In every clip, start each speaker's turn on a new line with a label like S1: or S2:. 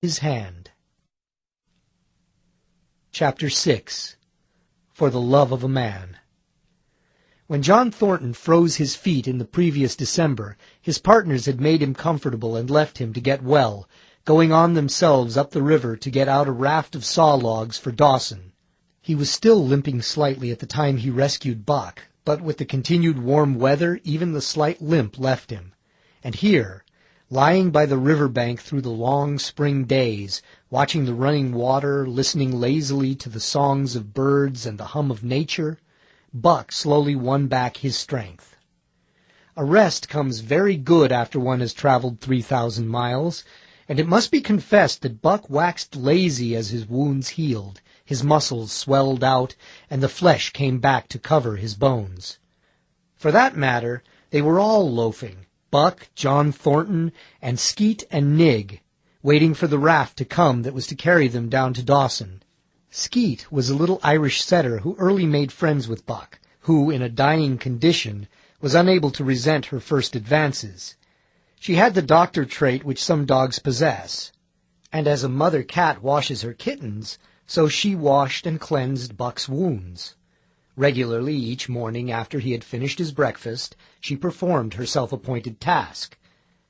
S1: his hand. Chapter 6. For the Love of a Man. When John Thornton froze his feet in the previous December, his partners had made him comfortable and left him to get well, going on themselves up the river to get out a raft of saw logs for Dawson. He was still limping slightly at the time he rescued Buck, but with the continued warm weather, even the slight limp left him. And here, lying by the river bank through the long spring days, watching the running water, listening lazily to the songs of birds and the hum of nature, Buck slowly won back his strength. A rest comes very good after one has traveled 3,000 miles, and it must be confessed that Buck waxed lazy as his wounds healed, his muscles swelled out, and the flesh came back to cover his bones. For that matter, they were all loafing, Buck, John Thornton, and Skeet and Nig, waiting for the raft to come that was to carry them down to Dawson. Skeet was a little Irish setter who early made friends with Buck, who, in a dying condition, was unable to resent her first advances. She had the doctor trait which some dogs possess, and as a mother cat washes her kittens, so she washed and cleansed Buck's wounds. Regularly each morning after he had finished his breakfast, she performed her self-appointed task,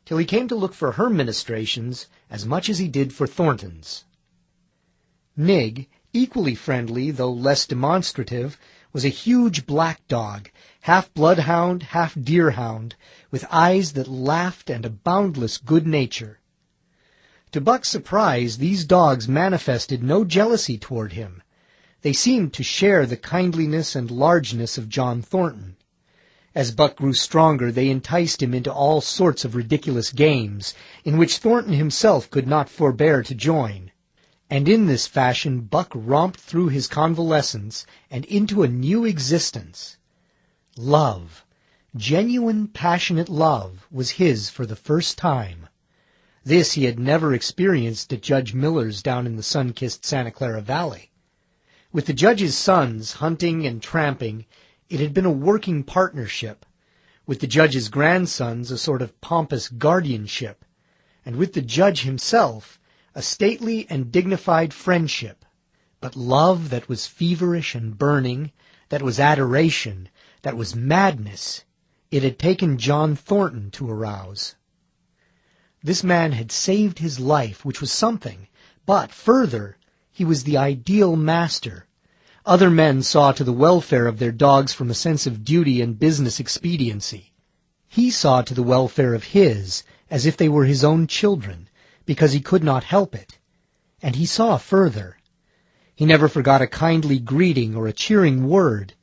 S1: till he came to look for her ministrations as much as he did for Thornton's. Nig, equally friendly though less demonstrative, was a huge black dog, half bloodhound, half deerhound, with eyes that laughed and a boundless good nature. To Buck's surprise, these dogs manifested no jealousy toward him. They seemed to share the kindliness and largeness of John Thornton. As Buck grew stronger, they enticed him into all sorts of ridiculous games, in which Thornton himself could not forbear to join. And in this fashion Buck romped through his convalescence and into a new existence. Love, genuine, passionate love, was his for the first time. This he had never experienced at Judge Miller's down in the sun-kissed Santa Clara Valley. With the Judge's sons hunting and tramping, it had been a working partnership. With the Judge's grandsons, a sort of pompous guardianship. And with the Judge himself, a stately and dignified friendship. But love that was feverish and burning, that was adoration, that was madness, it had taken John Thornton to arouse. This man had saved his life, which was something, but, further, he was the ideal master. Other men saw to the welfare of their dogs from a sense of duty and business expediency. He saw to the welfare of his, as if they were his own children, because he could not help it. And he saw further. He never forgot a kindly greeting or a cheering word,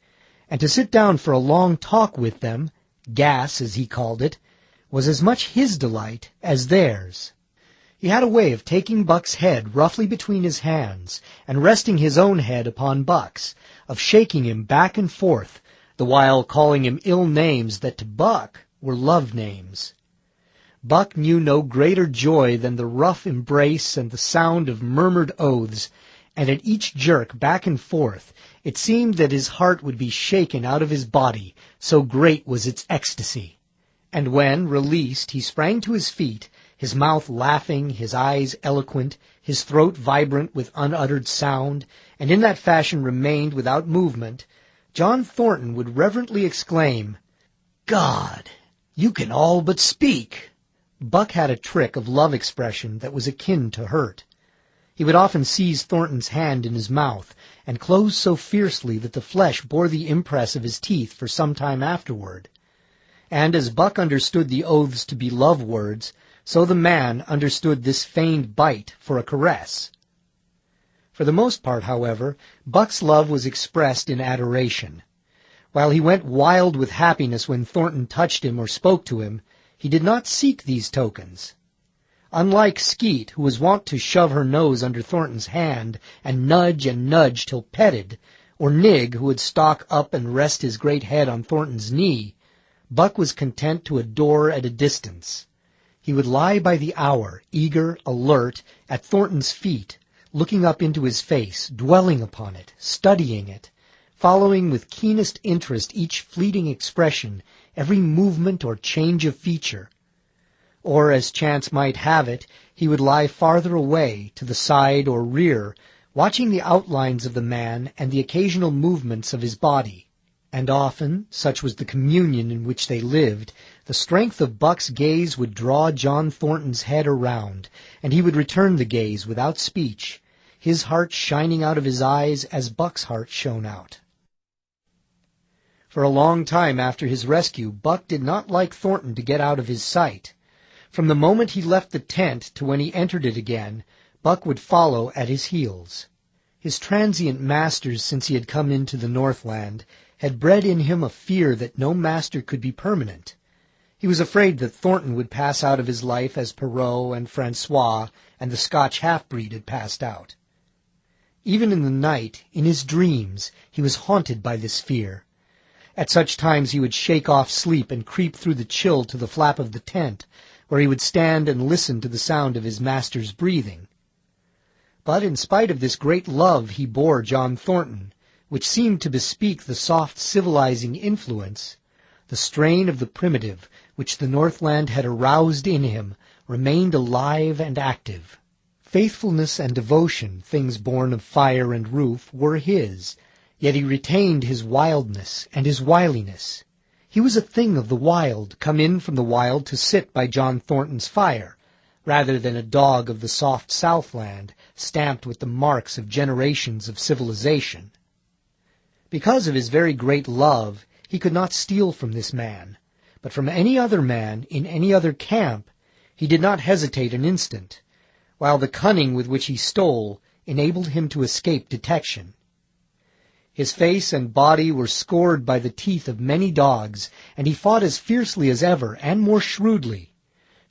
S1: and to sit down for a long talk with them, gas as he called it, was as much his delight as theirs. He had a way of taking Buck's head roughly between his hands and resting his own head upon Buck's, of shaking him back and forth, the while calling him ill names that to Buck were love names. Buck knew no greater joy than the rough embrace and the sound of murmured oaths, and at each jerk back and forth it seemed that his heart would be shaken out of his body, so great was its ecstasy. And when, released, he sprang to his feet, his mouth laughing, his eyes eloquent, his throat vibrant with unuttered sound, and in that fashion remained without movement, John Thornton would reverently exclaim, "God, you can all but speak!" Buck had a trick of love expression that was akin to hurt. He would often seize Thornton's hand in his mouth, and close so fiercely that the flesh bore the impress of his teeth for some time afterward. And as Buck understood the oaths to be love words, so the man understood this feigned bite for a caress. For the most part, however, Buck's love was expressed in adoration. While he went wild with happiness when Thornton touched him or spoke to him, he did not seek these tokens. Unlike Skeet, who was wont to shove her nose under Thornton's hand and nudge till petted, or Nig, who would stalk up and rest his great head on Thornton's knee, Buck was content to adore at a distance. He would lie by the hour, eager, alert, at Thornton's feet, looking up into his face, dwelling upon it, studying it, following with keenest interest each fleeting expression, every movement or change of feature. or, as chance might have it, he would lie farther away, to the side or rear, watching the outlines of the man and the occasional movements of his body. And often, such was the communion in which they lived, the strength of Buck's gaze would draw John Thornton's head around, and he would return the gaze without speech, his heart shining out of his eyes as Buck's heart shone out. For a long time after his rescue, Buck did not like Thornton to get out of his sight. From the moment he left the tent to when he entered it again, Buck would follow at his heels. His transient masters since he had come into the Northland had bred in him a fear that no master could be permanent. He was afraid that Thornton would pass out of his life as Perrault and Francois and the Scotch half-breed had passed out. Even in the night, in his dreams, he was haunted by this fear. At such times he would shake off sleep and creep through the chill to the flap of the tent, where he would stand and listen to the sound of his master's breathing. But in spite of this great love he bore John Thornton, which seemed to bespeak the soft civilizing influence, the strain of the primitive which the Northland had aroused in him remained alive and active. Faithfulness and devotion, things born of fire and roof, were his, yet he retained his wildness and his wiliness. He was a thing of the wild, come in from the wild to sit by John Thornton's fire, rather than a dog of the soft Southland, stamped with the marks of generations of civilization. Because of his very great love, he could not steal from this man, but from any other man in any other camp he did not hesitate an instant, while the cunning with which he stole enabled him to escape detection. His face and body were scored by the teeth of many dogs, and he fought as fiercely as ever, and more shrewdly.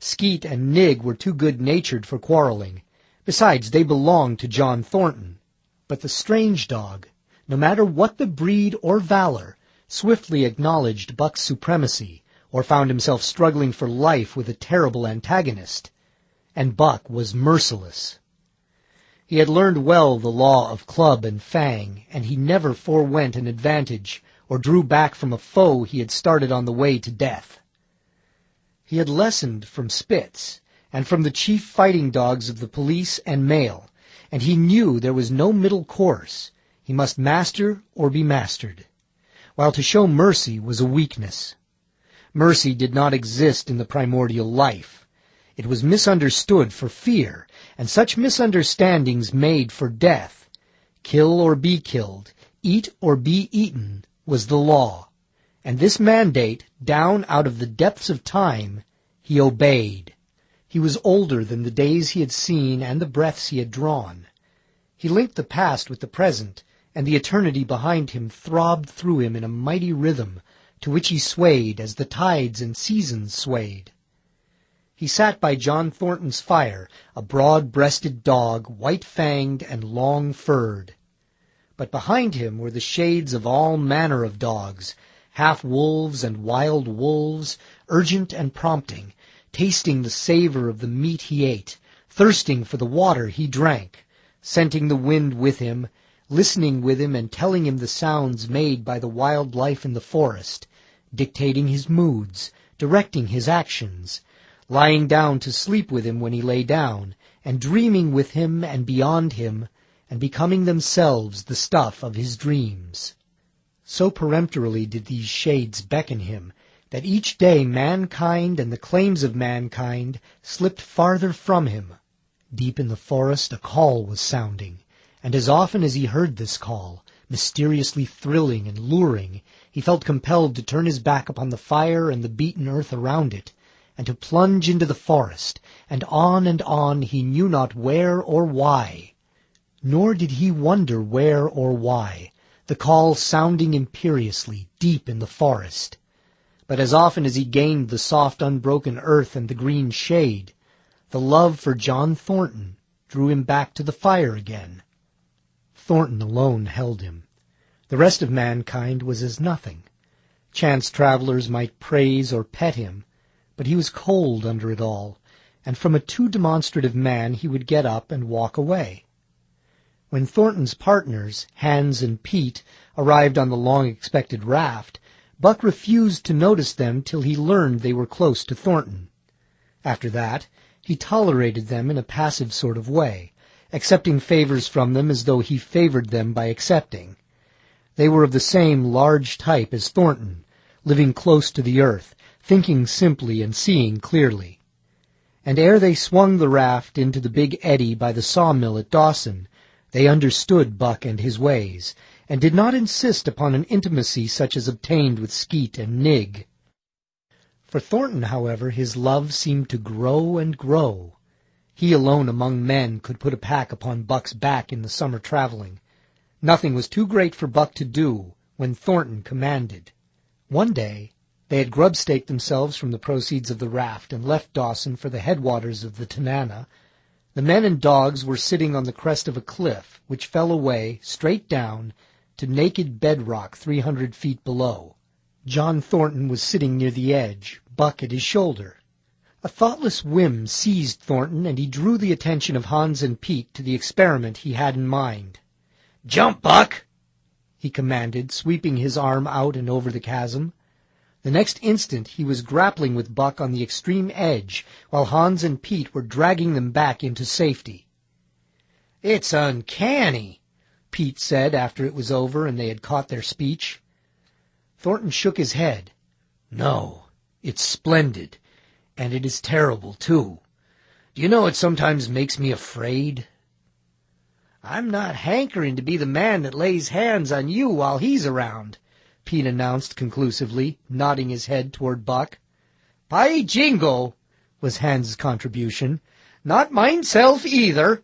S1: Skeet and Nig were too good-natured for quarreling. Besides, they belonged to John Thornton. But the strange dog, no matter what the breed or valor, swiftly acknowledged Buck's supremacy, or found himself struggling for life with a terrible antagonist. And Buck was merciless. He had learned well the law of club and fang, and he never forewent an advantage or drew back from a foe he had started on the way to death. He had lessoned from Spitz and from the chief fighting dogs of the police and mail, and he knew there was no middle course. He must master or be mastered, while to show mercy was a weakness. Mercy did not exist in the primordial life. It was misunderstood for fear, and such misunderstandings made for death. Kill or be killed, eat or be eaten, was the law. And this mandate, down out of the depths of time, he obeyed. He was older than the days he had seen and the breaths he had drawn. He linked the past with the present, and the eternity behind him throbbed through him in a mighty rhythm, to which he swayed as the tides and seasons swayed. He sat by John Thornton's fire, a broad-breasted dog, white-fanged and long-furred. But behind him were the shades of all manner of dogs, half-wolves and wild wolves, urgent and prompting, tasting the savor of the meat he ate, thirsting for the water he drank, scenting the wind with him, listening with him and telling him the sounds made by the wild life in the forest, dictating his moods, directing his actions, lying down to sleep with him when he lay down, and dreaming with him and beyond him, and becoming themselves the stuff of his dreams. So peremptorily did these shades beckon him, that each day mankind and the claims of mankind slipped farther from him. Deep in the forest a call was sounding, and as often as he heard this call, mysteriously thrilling and luring, he felt compelled to turn his back upon the fire and the beaten earth around it, and to plunge into the forest, and on he knew not where or why. Nor did he wonder where or why, the call sounding imperiously deep in the forest. But as often as he gained the soft unbroken earth and the green shade, the love for John Thornton drew him back to the fire again. Thornton alone held him. The rest of mankind was as nothing. Chance travelers might praise or pet him, but he was cold under it all, and from a too demonstrative man he would get up and walk away. When Thornton's partners, Hans and Pete, arrived on the long-expected raft, Buck refused to notice them till he learned they were close to Thornton. After that, he tolerated them in a passive sort of way, accepting favors from them as though he favored them by accepting. They were of the same large type as Thornton, living close to the earth, thinking simply and seeing clearly. And ere they swung the raft into the big eddy by the sawmill at Dawson, they understood Buck and his ways, and did not insist upon an intimacy such as obtained with Skeet and Nig. For Thornton, however, his love seemed to grow and grow. He alone among men could put a pack upon Buck's back in the summer traveling. Nothing was too great for Buck to do when Thornton commanded. One day they had grub-staked themselves from the proceeds of the raft and left Dawson for the headwaters of the Tanana. The men and dogs were sitting on the crest of a cliff, which fell away, straight down, to naked bedrock 300 feet below. John Thornton was sitting near the edge, Buck at his shoulder. A thoughtless whim seized Thornton, and he drew the attention of Hans and Pete to the experiment he had in mind. "Jump, Buck!" he commanded, sweeping his arm out and over the chasm. The next instant he was grappling with Buck on the extreme edge, while Hans and Pete were dragging them back into safety. "It's uncanny," Pete said after it was over and they had caught their speech. Thornton shook his head. "No, it's splendid, and it is terrible, too. Do you know, it sometimes makes me afraid." "I'm not hankering to be the man that lays hands on you while he's around," Pete announced conclusively, nodding his head toward Buck. "By jingo," was Hans's contribution. "Not mineself either."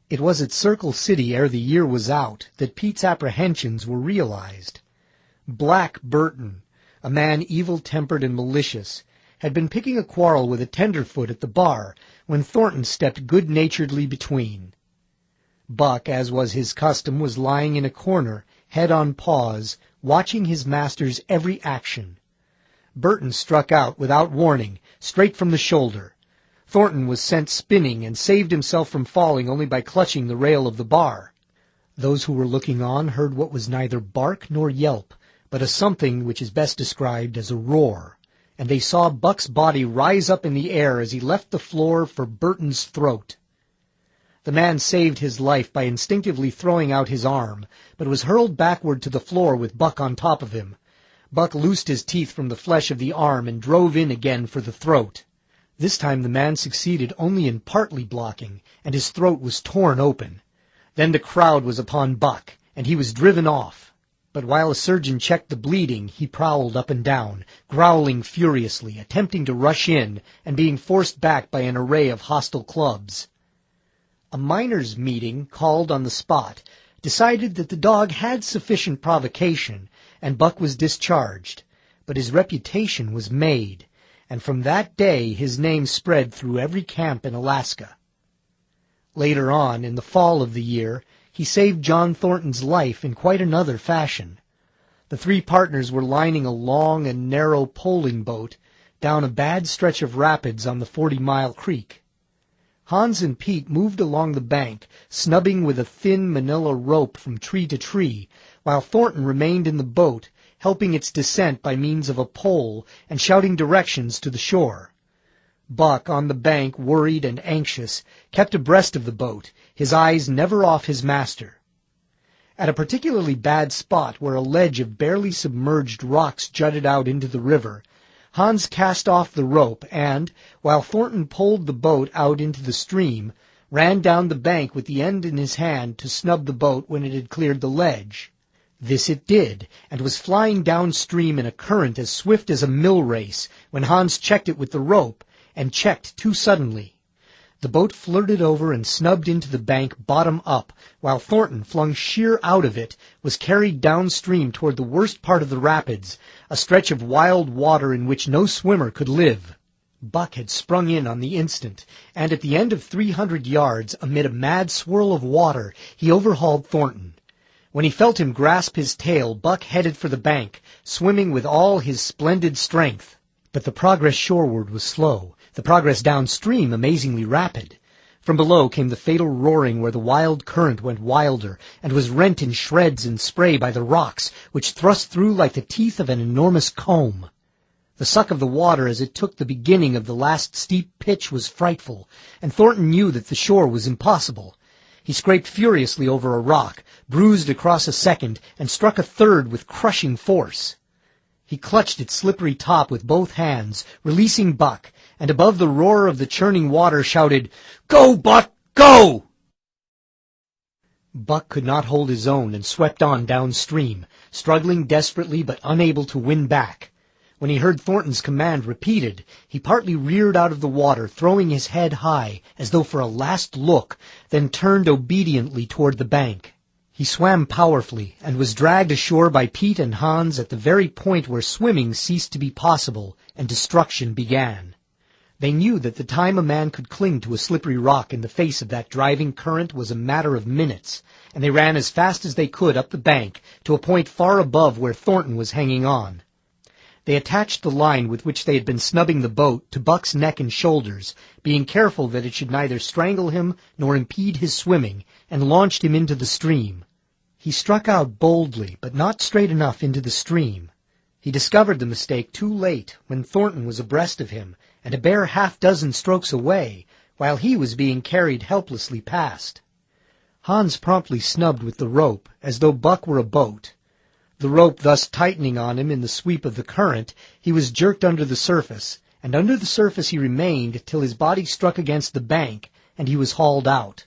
S1: It was at Circle City ere the year was out that Pete's apprehensions were realized. Black Burton, a man evil-tempered and malicious, had been picking a quarrel with a tenderfoot at the bar when Thornton stepped good-naturedly between. Buck, as was his custom, was lying in a corner, head on paws, watching his master's every action. Burton struck out without warning, straight from the shoulder. Thornton was sent spinning and saved himself from falling only by clutching the rail of the bar. Those who were looking on heard what was neither bark nor yelp, but a something which is best described as a roar, and they saw Buck's body rise up in the air as he left the floor for Burton's throat. The man saved his life by instinctively throwing out his arm, but was hurled backward to the floor with Buck on top of him. Buck loosed his teeth from the flesh of the arm and drove in again for the throat. This time the man succeeded only in partly blocking, and his throat was torn open. Then the crowd was upon Buck, and he was driven off. But while a surgeon checked the bleeding, he prowled up and down, growling furiously, attempting to rush in, and being forced back by an array of hostile clubs. A miners' meeting, called on the spot, decided that the dog had sufficient provocation, and Buck was discharged. But his reputation was made, and from that day his name spread through every camp in Alaska. Later on, in the fall of the year, he saved John Thornton's life in quite another fashion. The three partners were lining a long and narrow poling boat down a bad stretch of rapids on the 40-mile creek. Hans and Pete moved along the bank, snubbing with a thin manila rope from tree to tree, while Thornton remained in the boat, helping its descent by means of a pole and shouting directions to the shore. Buck, on the bank, worried and anxious, kept abreast of the boat, his eyes never off his master. At a particularly bad spot where a ledge of barely submerged rocks jutted out into the river, Hans cast off the rope and, while Thornton poled the boat out into the stream, ran down the bank with the end in his hand to snub the boat when it had cleared the ledge. This it did, and was flying downstream in a current as swift as a mill race when Hans checked it with the rope, and checked too suddenly. The boat flirted over and snubbed into the bank bottom up, while Thornton, flung sheer out of it, was carried downstream toward the worst part of the rapids, a stretch of wild water in which no swimmer could live. Buck had sprung in on the instant, and at the end of 300 yards, amid a mad swirl of water, he overhauled Thornton. When he felt him grasp his tail, Buck headed for the bank, swimming with all his splendid strength. But the progress shoreward was slow, the progress downstream amazingly rapid. From below came the fatal roaring where the wild current went wilder, and was rent in shreds and spray by the rocks, which thrust through like the teeth of an enormous comb. The suck of the water as it took the beginning of the last steep pitch was frightful, and Thornton knew that the shore was impossible. He scraped furiously over a rock, bruised across a second, and struck a third with crushing force. He clutched its slippery top with both hands, releasing Buck, and above the roar of the churning water shouted, "Go, Buck, go!" Buck could not hold his own and swept on downstream, struggling desperately but unable to win back. When he heard Thornton's command repeated, he partly reared out of the water, throwing his head high, as though for a last look, then turned obediently toward the bank. He swam powerfully, and was dragged ashore by Pete and Hans at the very point where swimming ceased to be possible, and destruction began. They knew that the time a man could cling to a slippery rock in the face of that driving current was a matter of minutes, and they ran as fast as they could up the bank to a point far above where Thornton was hanging on. They attached the line with which they had been snubbing the boat to Buck's neck and shoulders, being careful that it should neither strangle him nor impede his swimming, and launched him into the stream. He struck out boldly, but not straight enough into the stream. He discovered the mistake too late, when Thornton was abreast of him, and a bare half-dozen strokes away, while he was being carried helplessly past. Hans promptly snubbed with the rope, as though Buck were a boat. The rope thus tightening on him in the sweep of the current, he was jerked under the surface, and under the surface he remained till his body struck against the bank, and he was hauled out.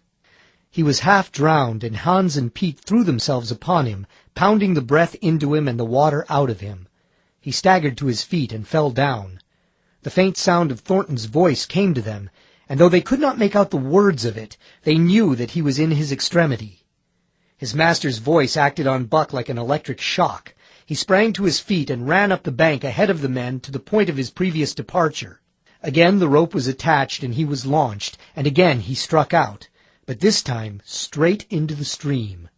S1: He was half drowned, and Hans and Pete threw themselves upon him, pounding the breath into him and the water out of him. He staggered to his feet and fell down. The faint sound of Thornton's voice came to them, and though they could not make out the words of it, they knew that he was in his extremity. His master's voice acted on Buck like an electric shock. He sprang to his feet and ran up the bank ahead of the men to the point of his previous departure. Again the rope was attached and he was launched, and again he struck out, but this time straight into the stream.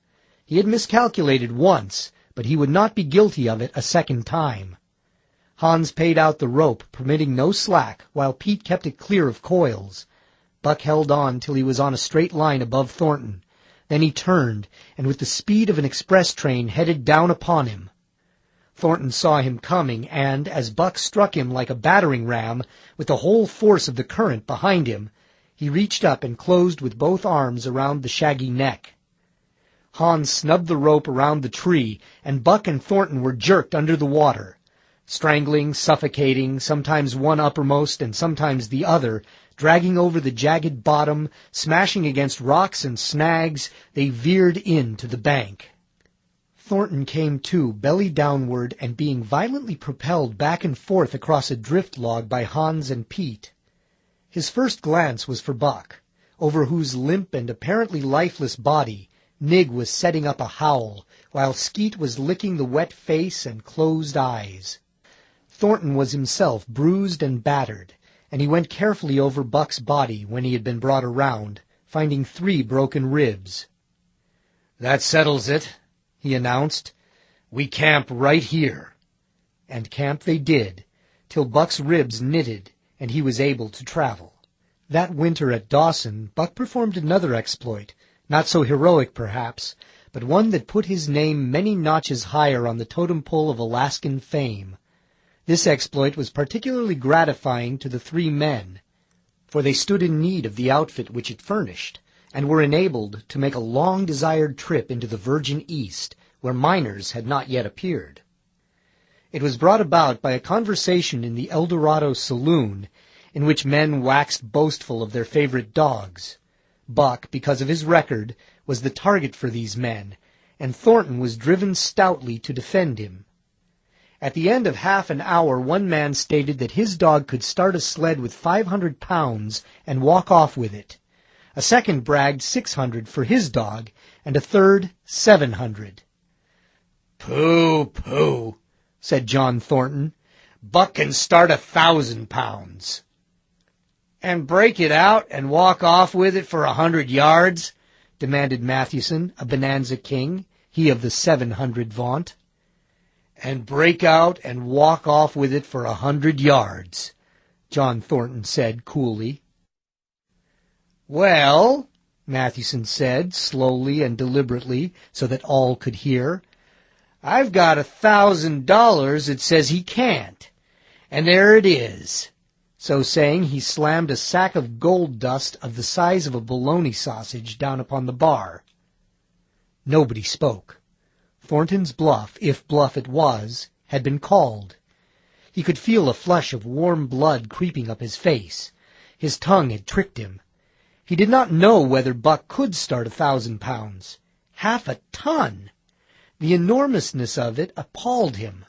S1: He had miscalculated once, but he would not be guilty of it a second time. Hans paid out the rope, permitting no slack, while Pete kept it clear of coils. Buck held on till he was on a straight line above Thornton. Then he turned, and with the speed of an express train headed down upon him. Thornton saw him coming, and, as Buck struck him like a battering ram, with the whole force of the current behind him, he reached up and closed with both arms around the shaggy neck. Hans snubbed the rope around the tree, and Buck and Thornton were jerked under the water. Strangling, suffocating, sometimes one uppermost and sometimes the other, dragging over the jagged bottom, smashing against rocks and snags, they veered in to the bank. Thornton came to, belly downward, and being violently propelled back and forth across a drift log by Hans and Pete. His first glance was for Buck, over whose limp and apparently lifeless body Nig was setting up a howl, while Skeet was licking the wet face and closed eyes. Thornton was himself bruised and battered, and he went carefully over Buck's body when he had been brought around, finding 3 broken ribs. "That settles it," he announced. "We camp right here." And camp they did, till Buck's ribs knitted and he was able to travel. That winter at Dawson, Buck performed another exploit, not so heroic perhaps, but one that put his name many notches higher on the totem pole of Alaskan fame. This exploit was particularly gratifying to the 3 men, for they stood in need of the outfit which it furnished, and were enabled to make a long-desired trip into the Virgin East, where miners had not yet appeared. It was brought about by a conversation in the El Dorado saloon, in which men waxed boastful of their favorite dogs. Buck, because of his record, was the target for these men, and Thornton was driven stoutly to defend him. At the end of half an hour, one man stated that his dog could start a sled with 500 pounds and walk off with it. A second bragged 600 for his dog, and a third 700. "Pooh, pooh," said John Thornton. "Buck can start 1,000 pounds. "And break it out and walk off with it for 100 yards?" demanded Mathewson, a Bonanza king, he of the 700 vaunt. "And break out and walk off with it for 100 yards, John Thornton said coolly. "Well," Mathewson said, slowly and deliberately, so that all could hear, "I've got $1,000 that says he can't, And there it is." So saying, he slammed a sack of gold dust of the size of a bologna sausage down upon the bar. Nobody spoke. Thornton's bluff, if bluff it was, had been called. He could feel a flush of warm blood creeping up his face. His tongue had tricked him. He did not know whether Buck could start 1,000 pounds. 1/2 ton! The enormousness of it appalled him.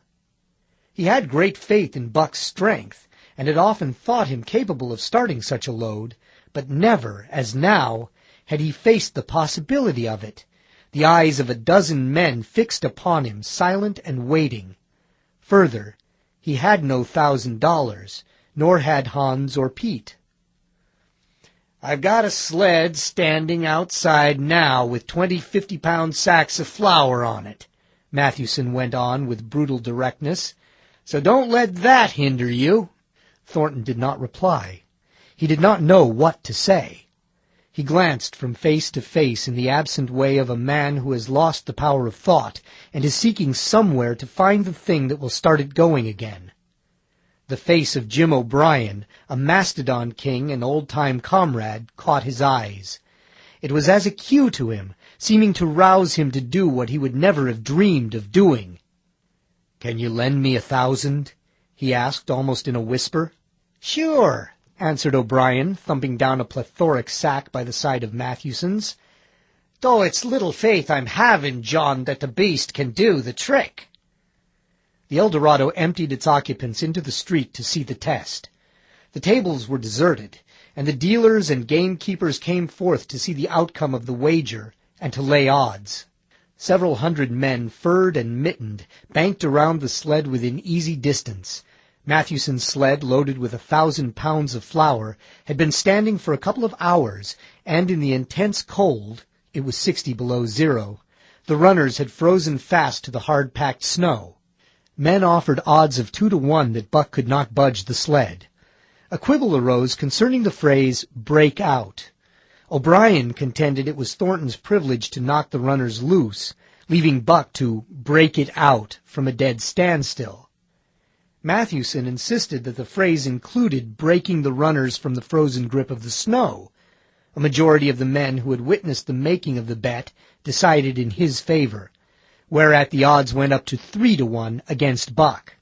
S1: He had great faith in Buck's strength, and had often thought him capable of starting such a load, but never, as now, had he faced the possibility of it, the eyes of a dozen men fixed upon him, silent and waiting. Further, he had no $1,000, nor had Hans or Pete. "I've got a sled standing outside now with 20 50-pound sacks of flour on it," Matthewson went on with brutal directness, "so don't let that hinder you." Thornton did not reply. He did not know what to say. He glanced from face to face in the absent way of a man who has lost the power of thought and is seeking somewhere to find the thing that will start it going again. The face of Jim O'Brien, a Mastodon king and old-time comrade, caught his eyes. It was as a cue to him, seeming to rouse him to do what he would never have dreamed of doing. "Can you lend me 1,000?" he asked, almost in a whisper. "Sure," answered O'Brien, thumping down a plethoric sack by the side of Matthewson's. "Though it's little faith I'm having, John, that the beast can do the trick." The Eldorado emptied its occupants into the street to see the test. The tables were deserted, and the dealers and gamekeepers came forth to see the outcome of the wager and to lay odds. Several hundred men, furred and mittened, banked around the sled within easy distance. Matthewson's sled, loaded with 1,000 pounds of flour, had been standing for a couple of hours, and in the intense cold, it was 60 below zero, the runners had frozen fast to the hard-packed snow. Men offered odds of 2 to 1 that Buck could not budge the sled. A quibble arose concerning the phrase, "break out." O'Brien contended it was Thornton's privilege to knock the runners loose, leaving Buck to break it out from a dead standstill. Matthewson insisted that the phrase included breaking the runners from the frozen grip of the snow. A majority of the men who had witnessed the making of the bet decided in his favor, whereat the odds went up to 3 to 1 against Buck.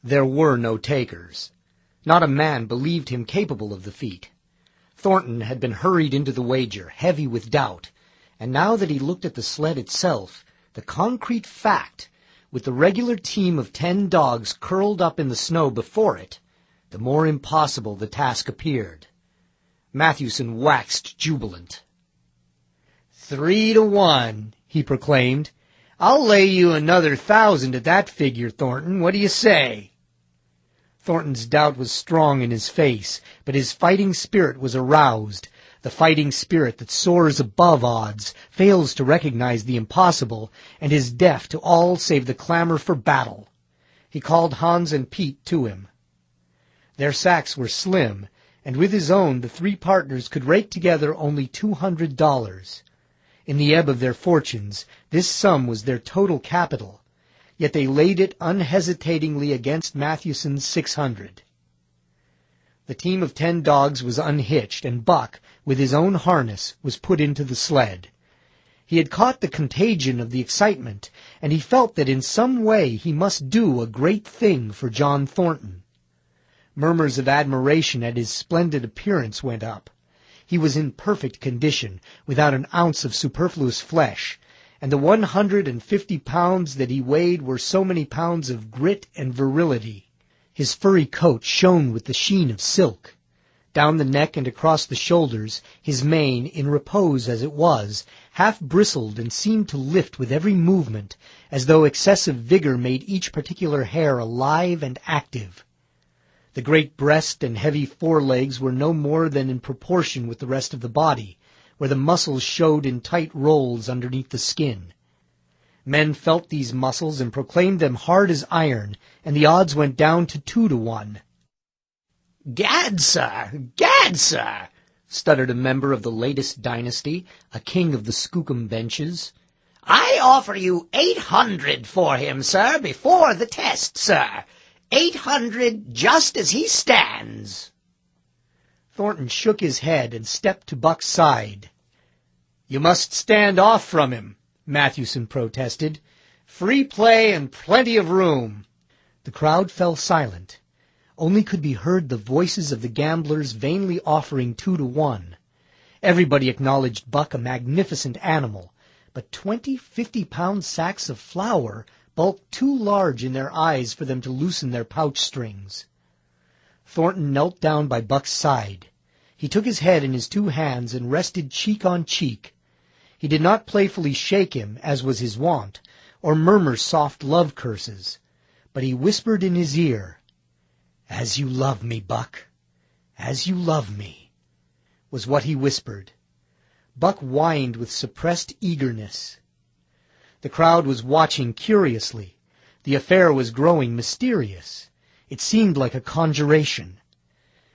S1: There were no takers. Not a man believed him capable of the feat. Thornton had been hurried into the wager, heavy with doubt, and now that he looked at the sled itself, the concrete fact, with the regular team of 10 dogs curled up in the snow before it, the more impossible the task appeared. Matthewson waxed jubilant. 3 to 1, he proclaimed. "I'll lay you another 1,000 at that figure, Thornton. What do you say?" Thornton's doubt was strong in his face, but his fighting spirit was aroused, the fighting spirit that soars above odds, fails to recognize the impossible, and is deaf to all save the clamor for battle. He called Hans and Pete to him. Their sacks were slim, and with his own the 3 partners could rake together only $200. In the ebb of their fortunes, this sum was their total capital, yet they laid it unhesitatingly against Matthewson's 600. The team of 10 dogs was unhitched, and Buck, with his own harness, was put into the sled. He had caught the contagion of the excitement, and he felt that in some way he must do a great thing for John Thornton. Murmurs of admiration at his splendid appearance went up. He was in perfect condition, without an ounce of superfluous flesh, and the 150 pounds that he weighed were so many pounds of grit and virility. His furry coat shone with the sheen of silk. Down the neck and across the shoulders, his mane, in repose as it was, half bristled and seemed to lift with every movement, as though excessive vigor made each particular hair alive and active. The great breast and heavy forelegs were no more than in proportion with the rest of the body, where the muscles showed in tight rolls underneath the skin. Men felt these muscles and proclaimed them hard as iron, and the odds went down to 2 to 1. "Gad, sir," stuttered a member of the latest dynasty, a king of the Skookum benches. "I offer you 800 for him, sir, before the test, sir.
S2: 800 just as he stands.
S1: Thornton shook his head and stepped to Buck's side. You must stand off from him, Mathewson protested. Free play and plenty of room. The crowd fell silent. Only could be heard the voices of the gamblers vainly offering 2 to 1. Everybody acknowledged Buck a magnificent animal, but 20 50-pound sacks of flour bulked too large in their eyes for them to loosen their pouch strings. Thornton knelt down by Buck's side. He took his head in his 2 hands and rested cheek on cheek. He did not playfully shake him, as was his wont, or murmur soft love curses, but he whispered in his ear, "As you love me, Buck, as you love me," was what he whispered. Buck whined with suppressed eagerness. The crowd was watching curiously. The affair was growing mysterious. It seemed like a conjuration.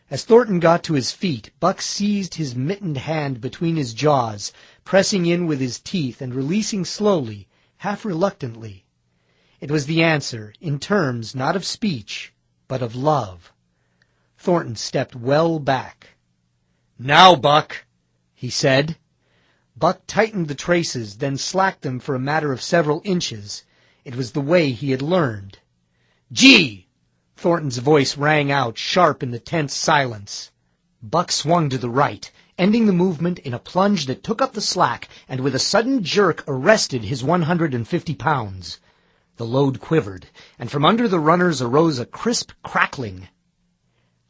S1: As Thornton got to his feet, Buck seized his mittened hand between his jaws, pressing in with his teeth and releasing slowly, half reluctantly. It was the answer, in terms not of speech, but of love. Thornton stepped well back. "Now, Buck," he said. Buck tightened the traces, then slacked them for a matter of several inches. It was the way he had learned. "Gee!" Thornton's voice rang out, sharp in the tense silence. Buck swung to the right, ending the movement in a plunge that took up the slack and with a sudden jerk arrested his 150 pounds. The load quivered, and from under the runners arose a crisp crackling.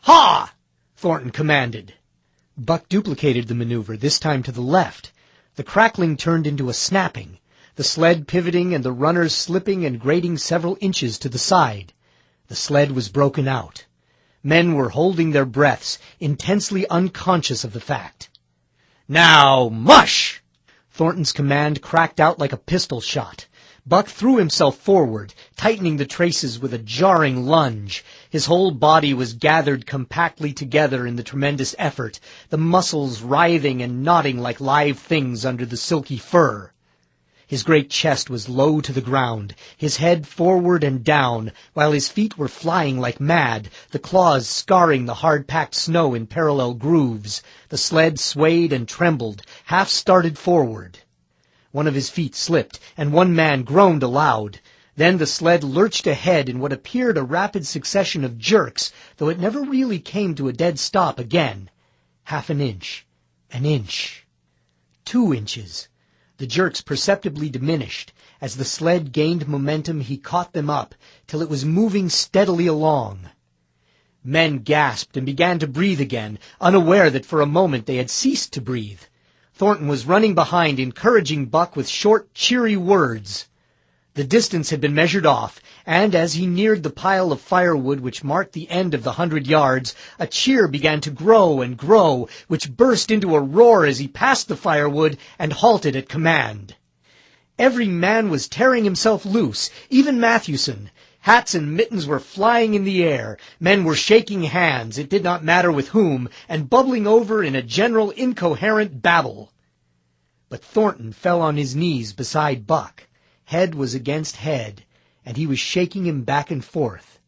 S1: "Ha!" Thornton commanded. Buck duplicated the maneuver, this time to the left. The crackling turned into a snapping, the sled pivoting and the runners slipping and grating several inches to the side. The sled was broken out. Men were holding their breaths, intensely unconscious of the fact. "Now, mush!" Thornton's command cracked out like a pistol shot. Buck threw himself forward, tightening the traces with a jarring lunge. His whole body was gathered compactly together in the tremendous effort, the muscles writhing and knotting like live things under the silky fur. His great chest was low to the ground, his head forward and down, while his feet were flying like mad, the claws scarring the hard-packed snow in parallel grooves. The sled swayed and trembled, half started forward. One of his feet slipped, and one man groaned aloud. Then the sled lurched ahead in what appeared a rapid succession of jerks, though it never really came to a dead stop again. Half an inch, 2 inches. The jerks perceptibly diminished. As the sled gained momentum, he caught them up, till it was moving steadily along. Men gasped and began to breathe again, unaware that for a moment they had ceased to breathe. Thornton was running behind, encouraging Buck with short, cheery words. The distance had been measured off, and as he neared the pile of firewood which marked the end of the 100 yards, a cheer began to grow and grow, which burst into a roar as he passed the firewood and halted at command. Every man was tearing himself loose, even Mathewson. Hats and mittens were flying in the air. Men were shaking hands, it did not matter with whom, and bubbling over in a general incoherent babble. But Thornton fell on his knees beside Buck. Head was against head, and he was shaking him back and forth.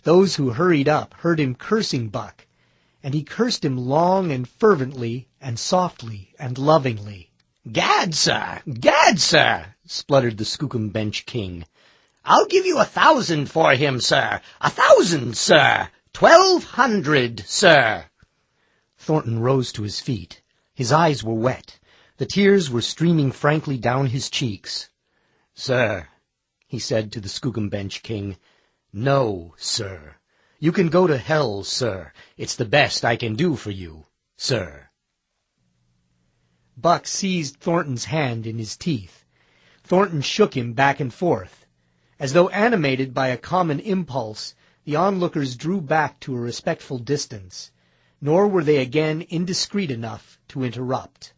S1: Those who hurried up heard him cursing Buck, and he cursed him long and fervently and softly and lovingly.
S2: Gad, sir, spluttered the Skookum Bench King. "I'll give you 1,000 for him, sir. 1,000, sir. 1,200, sir."
S1: Thornton rose to his feet. His eyes were wet. The tears were streaming frankly down his cheeks. "Sir," he said to the Skookum Bench King, "no, sir. You can go to hell, sir. It's the best I can do for you, sir." Buck seized Thornton's hand in his teeth. Thornton shook him back and forth. As though animated by a common impulse, the onlookers drew back to a respectful distance, nor were they again indiscreet enough to interrupt.